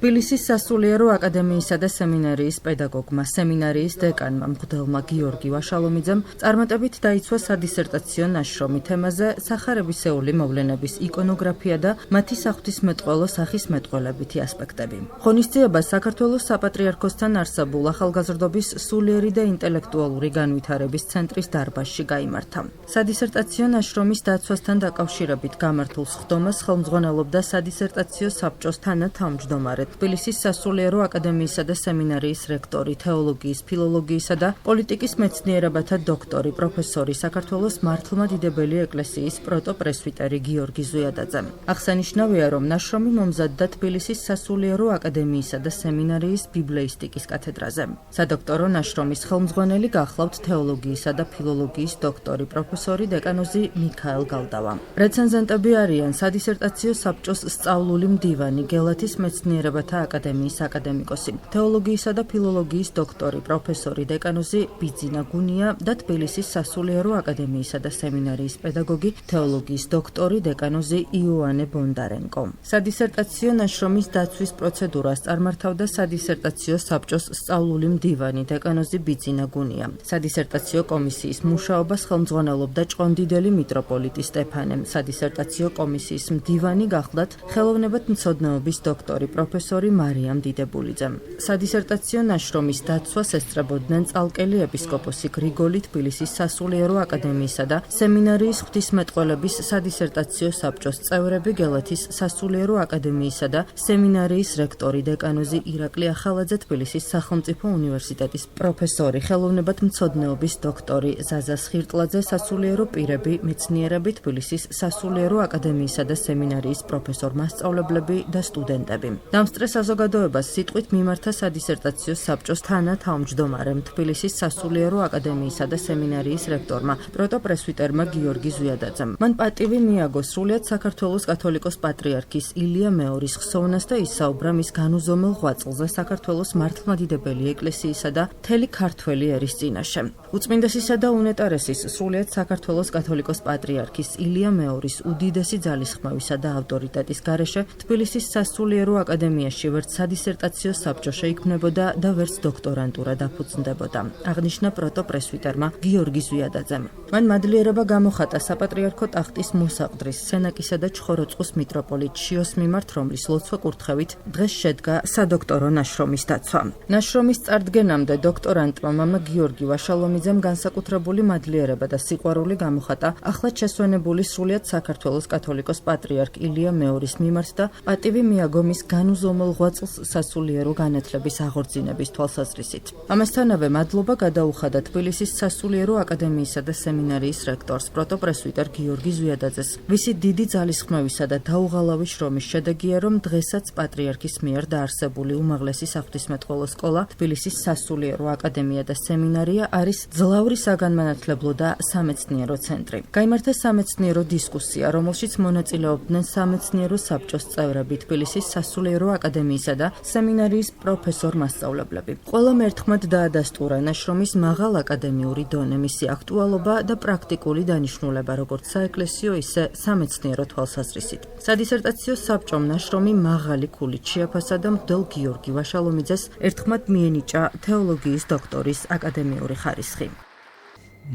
თბილისის სასულიერო აკადემიისა და სემინარიის პედაგოგმა, სემინარიის დეკანმა მღვდელმა გიორგი ვაშალომიძემ წარმატებით დაიცვა სადისერტაციო ნაშრომი თემაზე სახარებისეული მოვლენების იკონოგრაფია და მათი საღვთისმეტყველო სახისმეტყველებითი ასპექტები. ღონისძიება საქართველოს საპატრიარქოსთან არსებულ ახალგაზრდობის სულიერი და ინტელექტუალური განვითარების ცენტრის დარბაზში გაიმართა. სადისერტაციო ნაშრომის დაცვასთან დაკავშირებით გამართულ სხდომას ხელმძღვანელობდა სადისერტაციო საბჭოს თანათავმჯდომარე თბილისის სასულიერო აკადემიისა და სემინარიის რექტორი, თეოლოგიის, ფილოლოგიისა და პოლიტიკის მეცნიერებათა დოქტორი, პროფესორი, საქართველოს მართლმადიდებელი ეკლესიის პროტოპრესვიტერი გიორგი ზუიადაძე. აღსანიშნავია, რომ ნაშრომი მომზადდა თბილისის სასულიერო აკადემიისა და სემინარიის ბიბლიისტიკის კათედრაზე. სადოქტორო ნაშრომის ხელმძღვანელი გახლავთ თეოლოგიისა და ფილოლოგიის დოქტორი, პროფესორი დეკანოზი მიქაელ გალდავა. რეცენზენტები არიან სადისერტაციო საბჭოს სწავლული მდივანი, გელათის მეცნიერებათა აკადემიის აკადემიკოსი, თეოლოგიისა და ფილოლოგიის დოქტორი, პროფესორი დეკანოზი ბიძინა გუნია და თბილისის სასულიერო აკადემიისა და სემინარიის პედაგოგი, თეოლოგიის დოქტორი დეკანოზი იოანე ბონდარენკო. სადისერტაციო ნაშრომის დაცვის პროცედურას წარმართავდა სადისერტაციო საბჭოს სწავლული მდივანი, დეკანოზი ბიძინა გუნია. სადისერტაციო კომისიის მუშაობას ხელმძღვანელობდა ჭყონდიდელი მიტროპოლიტი სტეფანე. სადისერტაციო კომისიის მდივანი გახლდათ ხელოვნებათმცოდნეობის დოქტორი, პროფესორი მარიამ დიდებულიძე. სადისერტაციო ნაშრომის დაცვას ესწრებოდნენ წალკელი ეპისკოპოსი გრიგოლი, თბილისის სასულიერო აკადემიისა და სემინარიის ღვთისმეტყველების სადისერტაციო საბჭოს წევრები, გელათის სასულიერო აკადემიისა და სემინარიის რექტორი, დეკანოზი ირაკლი ახალაძე, თბილისის სახელმწიფო უნივერსიტეტის პროფესორი, ხელოვნებათმცოდნეობის დოქტორი ზაზა სხირტლაძე, სასულიერო პირები, მეცნიერები, თბილისის სასულიერო აკადემიისა და სემინარიის პროფესორ-მასწავლებლები და სტუდენტები. დამსწრე საზოგადოებას სიტყვით მიმართა სადისერტაციო საბჭოს თანათავმჯდომარემ, თბილისის სასულიერო აკადემიისა და სემინარიის რექტორმა, პროტოპრესვიტერმა გიორგი ზუიადაძემ. მან პატივი მიაგო სრულიად საქართველოს კათოლიკოს პატრიარქის ილია მეორის ხსოვნას და ისაუბრა მის განუზომელ ღვაწლზე საქართველოს მართლმადიდებელი ეკლესიისა და მთელი ქართველი ერის წინაშე. უწმინდესისა და უნეტარესის სრულიად საქართველოს კათოლიკოს პატრიარქის ილია მეორის უდიდესი ძალისხმევისა და ავტორიტეტის გარეშე თბილისის სასულიერო აკადემიაში ვერც სადისერტაციო საბჭო შეიქმნებოდა და ვერც დოქტორანტურა დაფუძნდებოდა, აღნიშნა პროტოპრესვიტერმა გიორგი ზუიადაძემ. მან მადლიერება გამოხატა საპატრიარქო ტახტის მოსაყდრის, სენაკისა და ჩხოროწყუს მიტროპოლიტ შიოს მიმართ, რომლის ლოცვა კურთხევით დღეს შედგა სადოქტორო ნაშრომის დაცვა. ნაშრომის წარდგენამდე დოქტორანტმა მამა გიორგი ვაშალომიძემ განსაკუთრებული მადლიერება და სიყვარული გამოხატა ახლად შესვენებული სრულიად საქართველოს კათოლიკოს პატრიარქ ილია მეორის მიმართ და პატივი მიაგო მის განუზომელ ღვაწლს სასულიერო განათლების აღორძინების თვალსაზრისით. ამასთანავე მადლობა გადაუხადა თბილისის სასულიერო აკადემიისა და სემინარიის რექტორს, პროტოპრესვიტერ გიორგი ზუიადაძეს, ვისი დიდი ძალისხმევისა და დაუღალავი შრომის შედეგია, რომ დღესაც პატრიარქის მიერ დაარსებული უმაღლესი საღვთისმეტყველო სკოლა, თბილისის სასულიერო აკადემია და სემინარია არის ძლავრი საგანმანათლებლო და სამეცნიერო ცენტრი. გაიმართა სამეცნიერო დისკუსია, რომელშიც მონაწილეობდნენ სამეცნიერო საბჭოს წევრები, თბილისის სასულიერო აკადემიისა და სემინარიის პროფესორ-მასწავლებლები. ყველამ ერთხმად დაადასტურა ნაშრომის მაღალ აკადემიური დონე, მისი აქტუალობა და პრაქტიკული დანიშნულება, როგორც საეკლესიო, ისე სამეცნიერო თვალსაზრისით. სადისერტაციო საბჭომ ნაშრომი მაღალი ქულით შეაფასა და მღვდელ გიორგი ვაშალომიძეს ერთხმად მიენიჭა თეოლოგიის დოქტორის აკადემიური ხარისხი.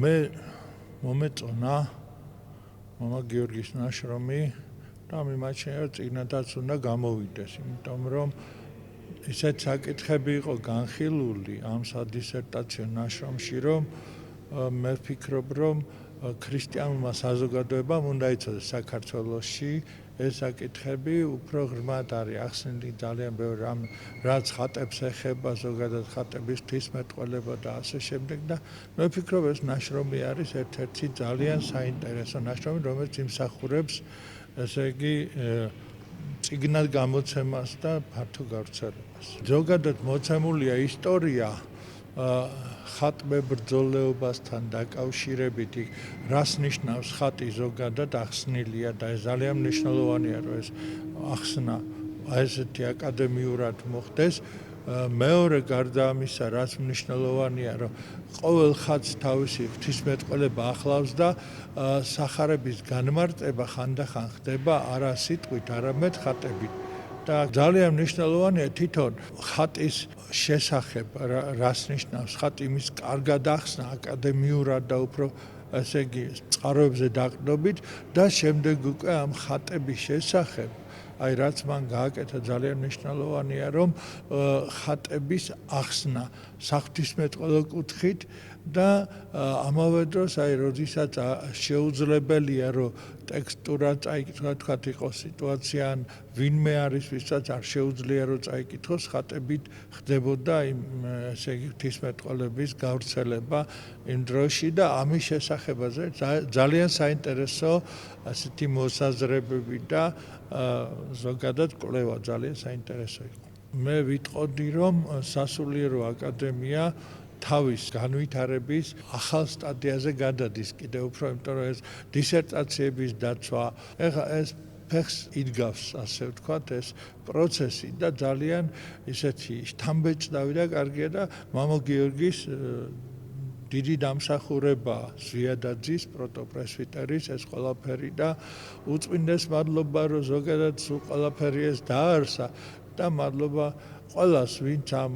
მე მომეწონა მამა გიორგის ნაშრომი და მიმაჩნია, რომ წიგნადაც უნდა გამოვიდეს, იმიტომ რომ ისეთ საკითხები იყო განხილული ამ სადისერტაციო ნაშრომში, რომ მე ვფიქრობ, რომ ქრისტიანულმა საზოგადოებამ უნდა იცოდეს საქართველოში ეს საკითხები უფრო ღრმად არის ახსნილი ძალიან ბევრ რამ, რაც ხატებს ეხება, ზოგადად ხატების ღვთისმეტყველება და ასე შემდეგ და მე ვფიქრობ, ეს ნაშრომი არის ერთ-ერთი ძალიან საინტერესო ნაშრომი, რომელიც იმსახურებს, ესე იგი, წიგნად გამოცემას და ფართო გავრცელებას. ზოგადად მოცემულია ისტორია ხატმე ბრძოლეობასთან დაკავშირებით, რას ნიშნავს ხატი ზოგადად ახსნილია და ეს ძალიან მნიშვნელოვანია, რომ ეს ახსნა ესეთი აკადემიურად მოხდეს. მეორე გარდა ამისა, რაც მნიშვნელოვანია, რომ ყოველ ხატს თავისი ღვთისმეტყველება ახლავს და სახარების განმარტება ხანდახან ხდება არა სიტყვით, არამედ ხატებით. და ძალიან მნიშვნელოვანია თვითონ ხატის შესახებ, რას ნიშნავს ხატი, იმის კარგად ახსნა აკადემიურად და უფრო ასე იგი წყაროებზე დაყრდნობით და შემდეგ უკვე ამ ხატების შესახებ აი რაც მან გააკეთა ძალიან მნიშვნელოვანია რომ ხატების ახსნა საღვთისმეტყველო კუთხით და ამავე დროს აი როდესაც შეუძლებელია რომ ტექსტურა წაიკითხა თქვა იყოს სიტუაცია ან ვინმე არის ვისაც არ შეუძლია რომ წაიკითხოს ხატებით ხდებოდა იმ ესე იგი ღვთისმეტყველების გავრცელება იმ დროში და ამის შესახებაზე ძალიან საინტერესო ასეთი მოსაზრებები და ზოგადად კვლევა ძალიან საინტერესო იყო. მე ვიტყოდი რომ სასულიერო აკადემია თავის განვითარების ახალ სტადიაზე გადადის კიდევ უფრო, იმიტომ რომ ეს დისერტაციების დაცვა, ეხლა ეს ფეხს იდგავს, ასე ვთქვათ, ეს პროცესი და ძალიან ისეთი შთამბეჭდავი და კარგია და მამო გიორგის დიდი დამსახურება ზვიადაძის პროტოპრესვიტერის ეს ყველაფერი და უწმინდეს მადლობა რომ ზოგადად სულ ყველაფერი ეს დაარსა და მადლობა ყველას ვინც ამ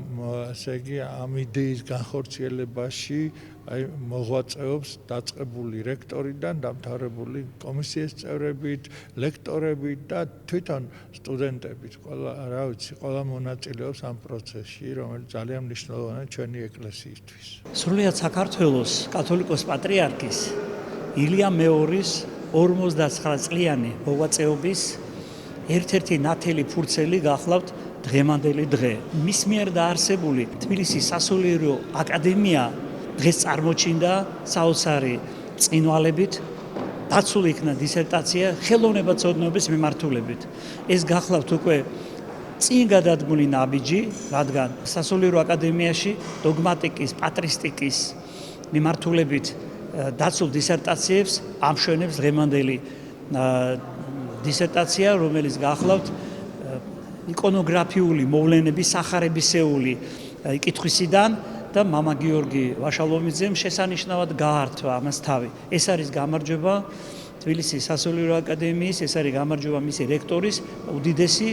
ასე იგი ამ იდეის განხორციელებაში აი მოღვაწეობს დაწყებული რექტორიდან დამთავრებული კომისიის წევრებით, ლექტორებით და თვითონ სტუდენტებით ყველა რა ვიცი ყველა მონაწილეობს ამ პროცესში რომელიც ძალიან მნიშვნელოვანია ჩვენი ეკლესიისთვის. სრულიად საქართველოს კათოლიკოს პატრიარქის ილია მეორის 59 წლიანი მოღვაწეობის ერთ-ერთი ნათელი ფურცელი გახლავთ დღევანდელი დღე. მის მიერ დაარსებული თბილისის სასულიერო აკადემია დღეს წარმოჩინდა საოცარი წინვალებით დაცული იქნა დისერტაცია ხელოვნებაცოდნეობის მიმართულებით. ეს გახლავთ უკვე წინ გადადგმული ნაბიჯი, რადგან სასულიერო აკადემიაში დოგმატიკის, პატრისტიკის მიმართულებით დაცულ დისერტაციებს ამშვენებს დღევანდელი დისერტაცია, რომელიც გახლავთ იკონოგრაფიული მოვლენების სახარებისეული კითხვისიდან და მამა გიორგი ვაშალომიძემ შესანიშნავად გაართვა ამას თავი. ეს არის გამარჯვება თბილისის სასულიერო აკადემიის, ეს არის გამარჯვება მისი რექტორის უდიდესი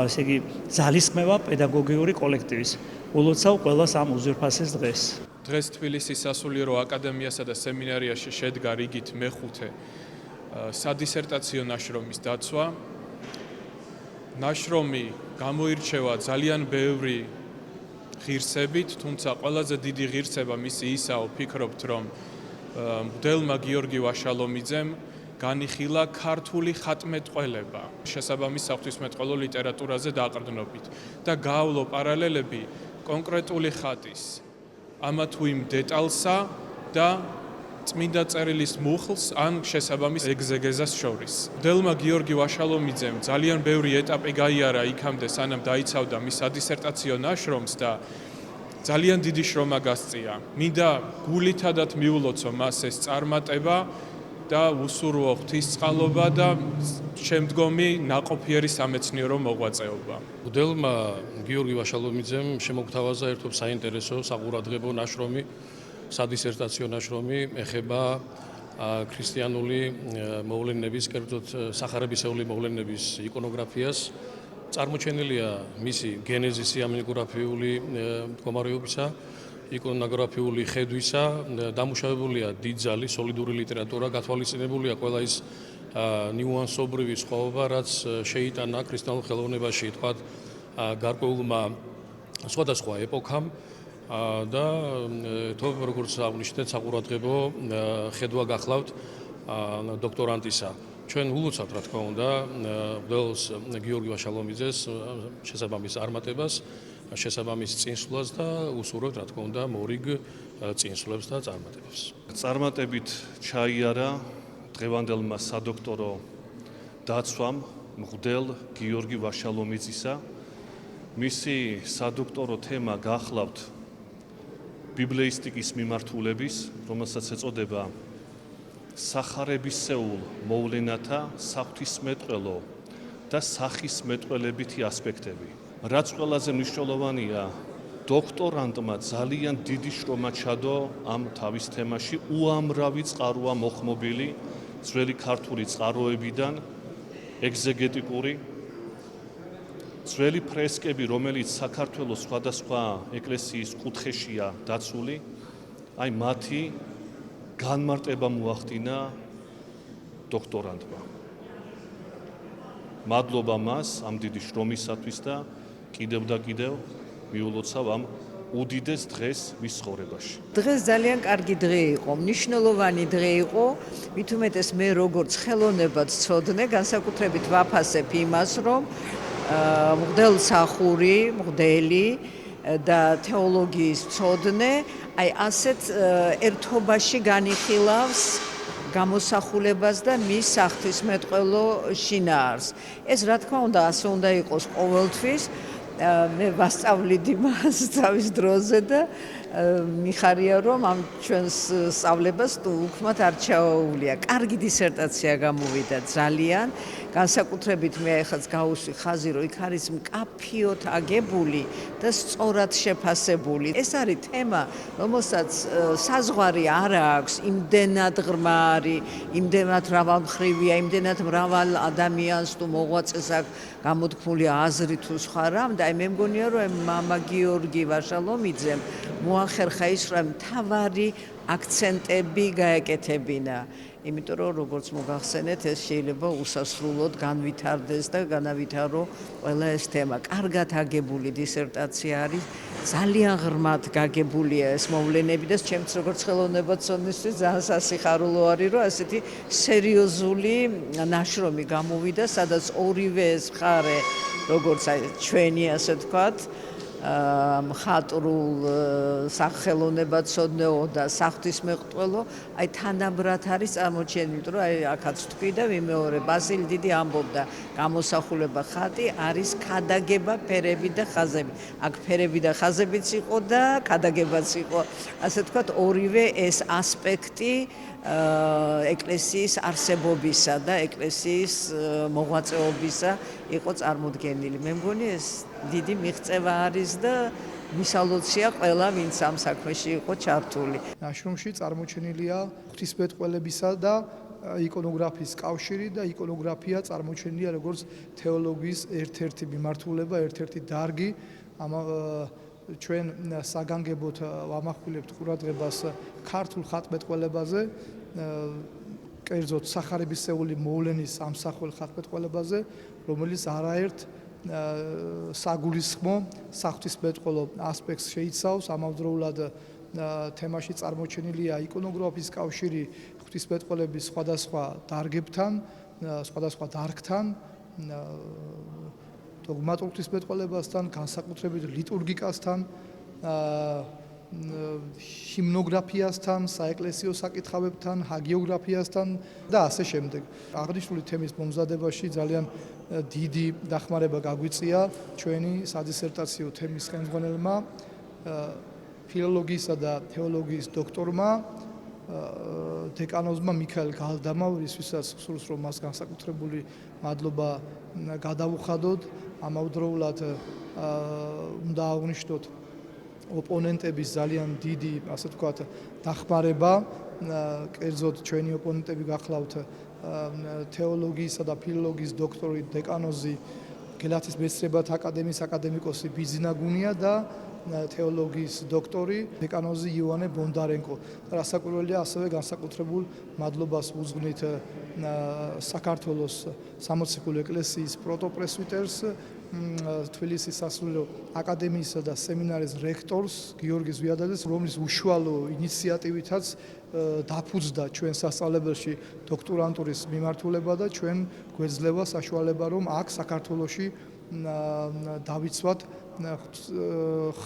ესე იგი ძალისხმევა პედაგოგიური კოლექტივის. ულოცავ ყველას ამ უზურპასეს დღეს. დღეს თბილისის სასულიერო აკადემიასა და სემინარიაში შედგა რიგით მეხუთე სადისერტაციო ნაშრომის დაცვა. ნაშრომი გამოირჩევა ძალიან ბევრი ღირსებით, თუმცა ყველაზე დიდი ღირსება მისი ისაა, ვფიქრობთ, რომ მღვდელმა გიორგი ვაშალომიძემ განიხილა ქართული ხატმეტყველება შესაბამის საღვთისმეტყველო ლიტერატურაზე დაყრდნობით და გაავლო პარალელები კონკრეტული ხატის ამა თუ იმ დეტალსა და წმინდა წერილის მუხლს ან შესაბამის ეგზეგეზას შორის. მღვდელმა გიორგი ვაშალომიძემ ძალიან ბევრი ეტაპი გაიარა იქამდე, სანამ დაიცავდა მის სადისერტაციო ნაშრომს და ძალიან დიდი შრომა გასწია. მინდა გულითადად მიულოცო მას ეს წარმატება და უსურვო ღვთისწყალობა და შემდგომი ნაყოფიერი სამეცნიერო მოღვაწეობა. მღვდელმა გიორგი ვაშალომიძემ შემოგთავაზა ერთობ საინტერესო საყურადღებო ნაშრომი, სადისერტაციო ნაშრომი ეხება ქრისტიანული მოვლენების, კერძოდ სახარებისეული მოვლენების იკონოგრაფიას. წარმოჩენილია მისი გენეზისი ამონიგრაფიული მდგომარეობისა, იკონოგრაფიული ხედვისა, დამუშავებულია დიდძალი სოლიდური ლიტერატურა, გათვალისწინებულია ყველა ის ნიუანსობრივი სხვაობა, რაც შეიტანა ქრისტიანულ ხელოვნებაში, თქვათ, გარკვეულმა სხვადასხვა ეპოქამ და თო როგორც აღნიშნეთ საყურადღებო ხედვა გახლავთ დოქტორანტისა. ჩვენ ულოცავთ რა თქმა უნდა მღვდელს გიორგი ვაშალომიძეს შესაბამის წარმატებას, შესაბამის წინსვლას და უსურვებთ რა თქმა უნდა მორიგ წინსვლებს და წარმატებებს. წარმატებით ჩაიარა დღევანდელმა სადოქტორო დაცვამ მღვდელ გიორგი ვაშალომიძისა. მისი სადოქტორო თემა გახლავთ ბიბლიისტიკის მიმართულების, რომელსაც ეწოდება სახარებისეულ მოვლენათა საღვთისმეტყველო და სახისმეტყველებითი ასპექტები. რაც ყველაზე მნიშვნელოვანია, დოქტორანტმა ძალიან დიდი შრომა ჩადო ამ თავის თემაში, უამრავი წყაროა მოხმობილი ძველი ქართული წყაროებიდან, ეგზეგეტიკური ძველი ფრესკები, რომელიც საქართველოს სხვადასხვა ეკლესიის კუთხეშია დაცული, აი მათი განმარტება მოახდინა დოქტორანტმა. მადლობა მას ამ დიდი შრომისათვის და კიდევ და კიდევ მიულოცავ ამ უდიდეს დღეს მის ცხოვრებაში. დღეს ძალიან კარგი დღე იყო, მნიშვნელოვანი დღე იყო, მით უმეტეს მე როგორც ხელოვნებად ვცოდნე, განსაკუთრებით ვაფასებ იმას, რომ მღვდელმსახური, მღვდელი და თეოლოგიის მცოდნე, აი ასეთ ერთობაში განიხილავს გამოსახულებას და მის საღვთისმეტყველო შინაარსს. ეს რა თქმა უნდა, ასე უნდა იყოს ყოველთვის. მე ვასწავლიდი მას თავის დროზე და მიხარია რომ ამ ჩვენს სწავლებას უკმათ არ ჩააუვლია. კარგი დისერტაცია გამოვიდა ძალიან, განსაკუთრებით მე ახაც გავუსვი ხაზი, რომ იქ არის მკაფიოდ აგებული და სწორად შეფასებული. ეს არის თემა, რომელსაც საზღვარი არ აქვს, იმდენად ღრმა არის, იმდენად მრავალმხრივია, იმდენად მრავალ ადამიანს თუ მოღვაწეს აქვს გამოთქმული აზრი თუ სხვა რამ და მე მგონია რომ მამა გიორგი ვაშალომიძემ მოახერხა ის რომ მთავარი აქცენტები გაეკეთებინა. იმიტომ რომ როგორც მოგახსენეთ, ეს შეიძლება უსასრულოდ განვითარდეს და განავითარო ყველა ეს თემა. კარგად აგებული დისერტაცია არის, ძალიან ღრმად გაგებულია ეს მოვლენები და ჩემს როგორც ხელოვნებაცოდნისთვის ძალიან სასიხარულო არის, რომ ასეთი სერიოზული ნაშრომი გამოვიდა, სადაც ორივე ეს მხარე, როგორც ჩვენი ასე ვთქვათ, მხატვრულ სახელოვნებაცოდნეო და საღვთისმეტყველო, აი თანაბრად არის წარმოჩენილი, რომ აი აქაც თქვი და ვიმეორე, ბასილი დიდი ამბობდა, გამოსახულება ხატი არის ქადაგება, ფერები და ხაზები. აქ ფერები და ხაზებიც იყო და ქადაგებაც იყო. ასე ვთქვათ, ორივე ეს ასპექტი ეკლესიის არსებობისა და ეკლესიის მოღვაწეობისა იყო წარმოდგენილი. მე მგონი ეს დიდი მიღწევა არის და მისალოცია ყველა, ვინც ამ საქმეში იყო ჩართული. ნაშრომში წარმოჩენილია ღვთისმეტყველებისა და იკონოგრაფიის კავშირი და იკონოგრაფია წარმოჩენილია როგორც თეოლოგიის ერთ-ერთი მიმართულება, ერთ-ერთი დარგი. ჩვენ საგანგებოდ ვამახვილებთ ყურადღებას ქართულ ხატმეტყველებაზე, კერძოდ სახარებისეული მოვლენის ამსახველ ხატმეტყველებაზე, რომელიც არაერთ საგულისხმო საღვთისმეტყველო ასპექტს შეიცავს. ამავდროულად თემაში წარმოჩენილია იკონოგრაფიის კავშირი ღვთისმეტყველების სხვადასხვა დარგებთან, სხვადასხვა დარგთან, დოგმატურ ღვთისმეტყველებასთან, განსაკუთრებით ლიტურგიკასთან, ჰიმნოგრაფიასთან, საეკლესიო საკითხავებთან, ჰაგიოგრაფიასთან და ასე შემდეგ. აღნიშნული თემის მომზადებაში ძალიან დიდი დახმარება გაგვიწია ჩვენი სადისერტაციო თემის ხელმძღვანელმა, ფილოლოგიისა და თეოლოგიის დოქტორმა, დეკანოზმა მიქაელ გალდამავ, ვისაც სურს რომ მას განსაკუთრებული მადლობა გადავუხადოთ. ამავდროულად უნდა აღვნიშნოთ ოპონენტების ძალიან დიდი, ასე ვთქვათ, დახმარება, კერძოდ ჩვენი ოპონენტები გახლავთ თეოლოგიისა და ფილოლოგიის დოქტორი, დეკანოზი, გელათის მეცნიერებათა აკადემიის აკადემიკოსი ბიძინა გუნია და თეოლოგიის დოქტორი, დეკანოზი იოანე ბონდარენკო. რასაკვირველია, ასევე განსაკუთრებულ მადლობას ვუძღვნით საქართველოს სამოციქულო ეკლესიის პროტოპრესვიტერს, თბილისის სასულიერო აკადემიისა და სემინარის რექტორს გიორგი ზვიადაძეს, რომლის უშუალო ინიციატივითაც დაფუძდა ჩვენ სასწავლებელში დოქტორანტურის მიმართულება და ჩვენ გვეძლევა საშუალება, რომ აქ საქართველოში დავიცვათ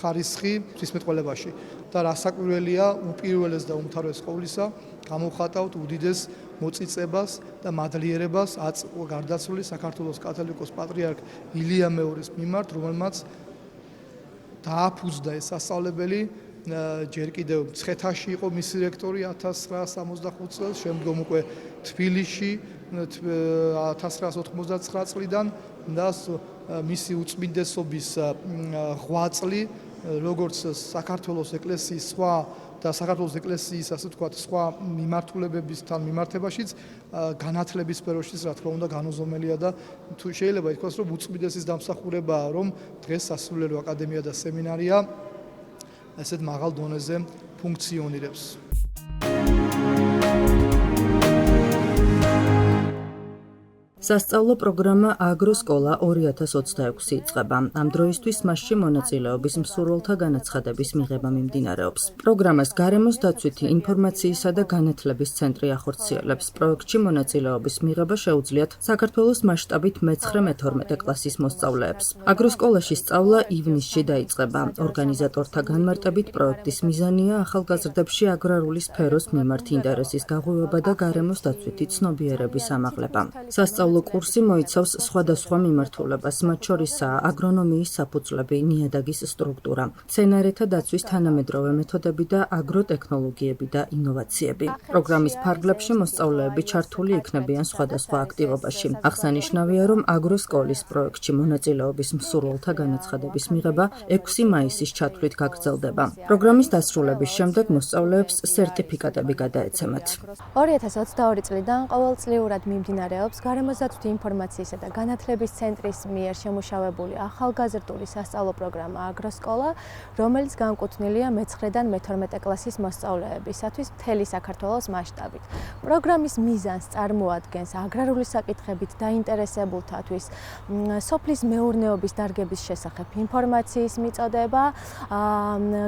ხარისხი ღვთისმეტყველებაში და რასაკვირველია, უპირველეს და უმთავრეს ყოვლისა გამოვხატავთ უდიდეს მოწიწებას და მადლიერებას გარდაცვლილი საქართველოს კათოლიკოს პატრიარქ ილია მეორის მიმართ, რომელმაც დააფუძდა ეს სასწავლებელი. ჯერ კიდევ მცხეთაში იყო მისი რექტორი 1965 წელს, შემდგომ უკვე თბილისში 1999 წლიდან და მისი უწმინდესობის ღვაწლი, როგორც საქართველოს ეკლესიის სხვა და საქართველოს ეკლესიის ასე ვთქვათ სხვა მიმართულებებისთან მიმართებაშიც განათლების სფეროშიც რა თქმა უნდა განუზომელია და თუ შეიძლება ითქვას რომ უწმიდესის დამსახურებაა რომ დღეს სასულიერო აკადემია და სემინარია ასეთ მაღალ დონეზე ფუნქციონირებს. სასწავლო პროგრამა აგროსკოლა 2026 იწყება. ამ დროისთვის მასში მონაწილეობის მსურველთა განაცხადების მიღება მიმდინარეობს. პროგრამას გარემოს დაცვითი ინფორმაციისა და განათლების ცენტრი ახორციელებს. პროექტში მონაწილეობის მიღება შეუძლიათ საქართველოს მასშტაბით მე-9-მე-12 კლასის მოსწავლეებს. აგროსკოლაში სწავლა ივნისში დაიწყება. ორგანიზატორთა განმარტებით პროექტის მიზანია ახალგაზრდებში აგრარული სფეროს მიმართ ინტერესის გაღვივება და გარემოს დაცვითი ცნობიერების ამაღლება. სასწავლო კურსი მოიცავს სხვადასხვა მიმართულებას, მათ შორისაა აგრონომიის საფუძვლები, ნიადაგის სტრუქტურა, მცენარეთა დაცვის თანამედროვე მეთოდები და აგროტექნოლოგიები და ინოვაციები. პროგრამის ფარგლებში მოსწავლეები ჩართული იქნებიან სხვადასხვა აქტივობაში. აღსანიშნავია, რომ აგროსკოლის პროექტში მონაწილეობის მსურველთა განაცხადების მიღება 6 მაისის ჩათვლით გაგრძელდება. პროგრამის დასრულების შემდეგ მოსწავლეებს სერტიფიკატები გადაეცემათ. 2022 წლიდან ყოველწლიურად მიმდინარეობს გარემოს დაცვითი ინფორმაციისა და განათლების ცენტრის მიერ შემუშავებული ახალგაზრდული სასწავლო პროგრამა აგროსკოლა, რომელიც განკუთვნილია მე-9-დან მე-12 კლასის მოსწავლეებისათვის მთელი საქართველოს მასშტაბით. პროგრამის მიზანს წარმოადგენს აგრარული საკითხებით დაინტერესებულთათვის სოფლის მეურნეობის დარგების შესახებ ინფორმაციის მიწოდება,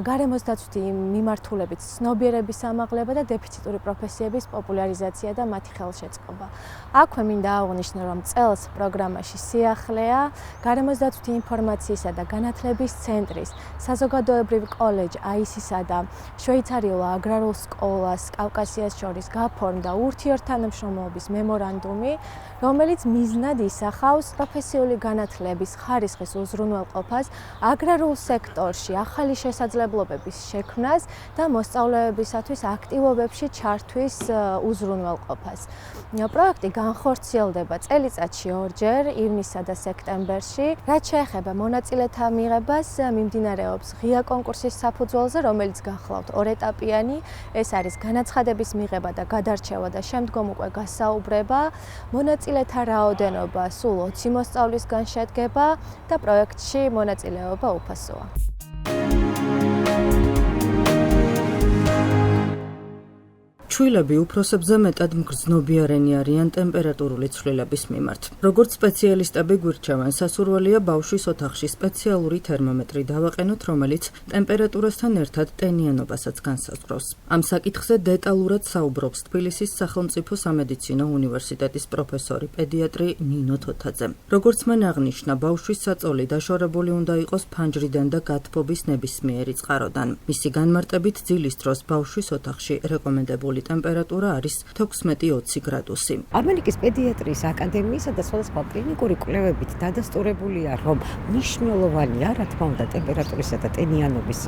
გარემოს დაცვითი მიმართულებით ცნობიერების ამაღლება და დეფიციტური პროფესიების პოპულარიზაცია და მათი ხელშეწყობა. აქვე მინდა აღნიშნო, რომ წელს პროგრამაში სიახლეა გარემოს დაცვითი ინფორმაციისა და განათლების ცენტრის, საზოგადოებრივ კოლეჯ AIS-ისა და შვეიცარიულ აგრარულ სკოლას კავკასიას შორის გაფორმდა ურთიერთთანამშრომლობის მემორანდუმი, რომელიც მიზნად ისახავს პროფესიული განათლების ხარისხის უზრუნველყოფას, აგრარულ სექტორში ახალი შესაძლებლობების შექმნას და მოსწავლეებისათვის აქტივობებში ჩართვის უზრუნველყოფას. პროექტი განხორციელდება წელიწადში 2 ჯერ, ივნისსა და სექტემბერში. რაც შეეხება მონაწილეთა მიღებას, მიმდინარეობს ღია კონკურსის საფუძველზე, რომელიც გახლავთ 2 ეტაპიანი. ეს არის განაცხადების მიღება და გადარჩევა და შემდგომ უკვე გასაუბრება. მონაწილეთა რაოდენობა სულ 20 მოსწავლისგან შედგება და პროექტში მონაწილეობა უფასოა. ჩვილები უფროსებზე მეტად მგრძნობიარენი არიან ტემპერატურული ცვლილების მიმართ. როგორც სპეციალისტები გვირჩევენ, სასურველია ბავშვის ოთახში სპეციალური თერმომეტრი დავაყენოთ, რომელიც ტემპერატურასთან ერთად ტენიანობასაც განსაზღვრავს. ამ საკითხზე დეტალურად საუბრობს თბილისის სახელმწიფო სამედიცინო უნივერსიტეტის პროფესორი პედიატრი ნინო თოთაძე. როგორც მან აღნიშნა, ბავშვის საწოლი დაშორებული უნდა იყოს ფანჯრიდან და გათბობის ნებისმიერი წყაროდან. მისი განმარტებით, ძილის დროს ბავშვის ოთახში რეკომენდებული ტემპერატურა არის 16-20 გრადუსი. ამერიკის პედიატრიის აკადემიისა და სხვადასხვა კლინიკური კვლევებით დადასტურებულია, რომ მნიშვნელოვანია, რა თქმა უნდა, ტემპერატურისა და ტენიანობის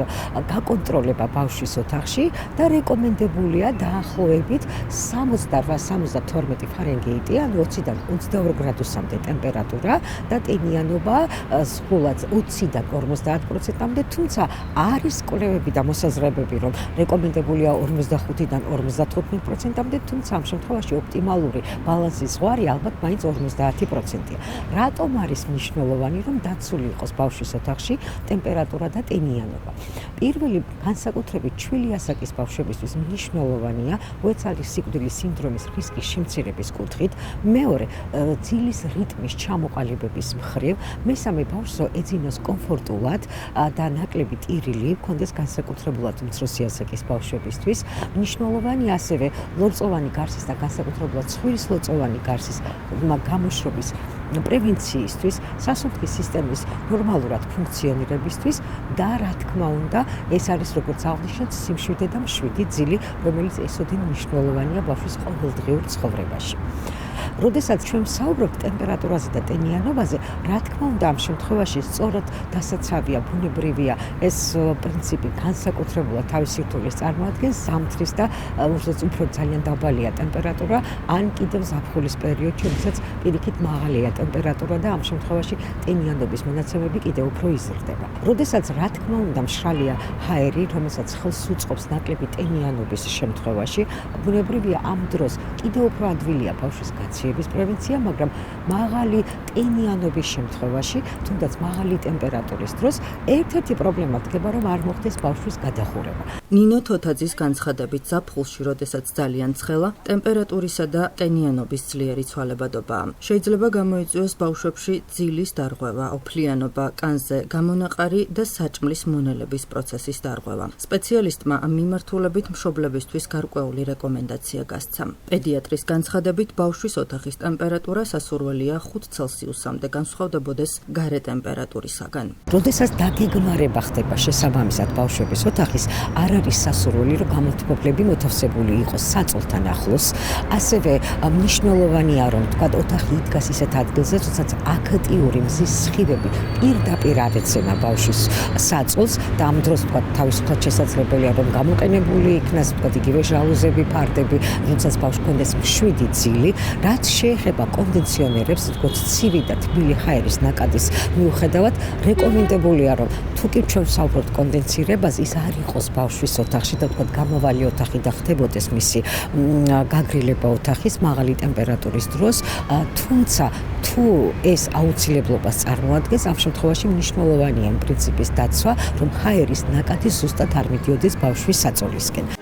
გაკონტროლება ბავშვის ოთახში და რეკომენდებულია დაახლოებით 68-72 ფარენჰეიტი, ანუ 20-დან 22 გრადუსამდე ტემპერატურა და ტენიანობა სულ 20-დან 50%-მდე, თუმცა არის კვლევები და მოსაზრებები, რომ რეკომენდებულია 45-დან 55%-მდე, თუმცა ამ შემთხვევაში ოპტიმალური ბალანსის ზღვარი ალბათ მაინც 50%-ია. რატომ არის მნიშვნელოვანი, რომ დაცული იყოს ბავშვის ოთახში ტემპერატურა და ტენიანობა? პირველი განსაკუთრებით ჩვილი ასაკის ბავშვებისთვის მნიშვნელოვანია უეცარი სიკვდილის სინდრომის რისკის შემცირების კუთხით, მეორე ძილის რიტმის ჩამოყალიბების მხრივ, მესამე ბავშვს ეძინოს კომფორტულად და ნაკლები ტირილი ჰქონდეს განსაკუთრებულად უმცროსი ასაკის ბავშვებისთვის. მნიშვნელოვანია ასევე ლორწოვანი გარსის და განსაკუთრებულად ცხვირის ლორწოვანი გარსის გამოშრობის პრევენციისთვის, სასუნთქის სისტემის ნორმალურად ფუნქციონირებისთვის და რა თქმა უნდა, ეს არის როგორც აღნიშნეთ, სიმშვიდე და მშვიდი ძილი, რომელიც ესოდენ მნიშვნელოვანია ბავშვის ყოველდღიურ ცხოვრებაში. როდესაც ჩვენ ვსაუბრობთ ტემპერატურაზე და ტენიანობაზე, რა თქმა უნდა, ამ შემთხვევაში სწორად დასაცავია, ბუნებრივია ეს პრინციპი განსაკუთრებულად თავის სირთულეს წარმოადგენს ზამთრის და უფრო ძალიან დაბალია ტემპერატურა, ან კიდევ ზაფხულის პერიოდში, როდესაც პირიქით მაღალია ტემპერატურა და ამ შემთხვევაში ტენიანობის მონაცემები კიდევ უფრო იზრდება. როდესაც რა თქმა უნდა მშრალია ჰაერი, რომელსაც ხელს უწყობს ნაკლები ტენიანობის შემთხვევაში, ბუნებრივია ამ დროს კიდევ უფრო ადვილია ბავშვის გაციების პრევენცია, მაგრამ მაღალი ტენიანობის შემთხვევაში, თუნდაც მაღალი ტემპერატურის დროს, ერთ-ერთი პრობლემა დგება, რომ არ მოხდეს ბავშვის გადახურება. ნინო თოთაძის განცხადებით, ზაფხულში, როდესაც ძალიან ცხელა, ტემპერატურისა და ტენიანობის ძლიერი ცვალებადობაა. შეიძლება გამოიწვიოს ბავშვებში ძილის დარღვევა, ოფლიანობა, კანზე გამონაყარი და საჭმლის მონელების პროცესის დარღვევა. სპეციალისტმა ამ მიმართულებით მშობლებისთვის გარკვეული რეკომენდაცია გასცა. პედიატრის განცხადებით, ბავშვის ოთახის ტემპერატურა სასურველია 5 ცელსიუსამდე განსხვავდებოდეს გარე ტემპერატურისაგან. როდესაც დაგეგმარება ხდება შესაბამისად ბავშვების ოთახის, არ არის სასურველი, რომ გამართლებლები მოთავსებული იყოს საწოლთან ახლოს. ასევე მნიშვნელოვანია, რომ თქვა ოთახი იდგას ისეთ ადგილზე, როდესაც აქტიური მზის სხივები პირდაპირ არ ეცემა ბავშვის საწოლს და ამ დროს თქვა თავისუფლად შესაძლებელია, რომ გამოყენებული იქნას თქვა იგივე ჟალუზები, ფარდები, როდესაც ბავშვს ჰქონდეს მშვიდი ძილი, რაც შეეხება კონდიციონერებს, თქო ცივი და თბილი ჰაერის ნაკადის მიუხედავად, რეკომენდებულია, რომ თუ კი ჩვენ ვსაუბრობთ კონდენსირებაზე, ის არ იყოს ბავშვის ოთახში და თქვა გამოვალი ოთახი და ხდებოდეს მისი გაგრილება ოთახის მაღალი ტემპერატურის დროს, თუმცა თუ ეს აუცილებლობას წარმოადგენს, ამ შემთხვევაში მნიშვნელოვანია იმ პრინციპის დაცვა, რომ ჰაერის ნაკადი ზუსტად არ მიდიოდეს ბავშვის საწოლისკენ.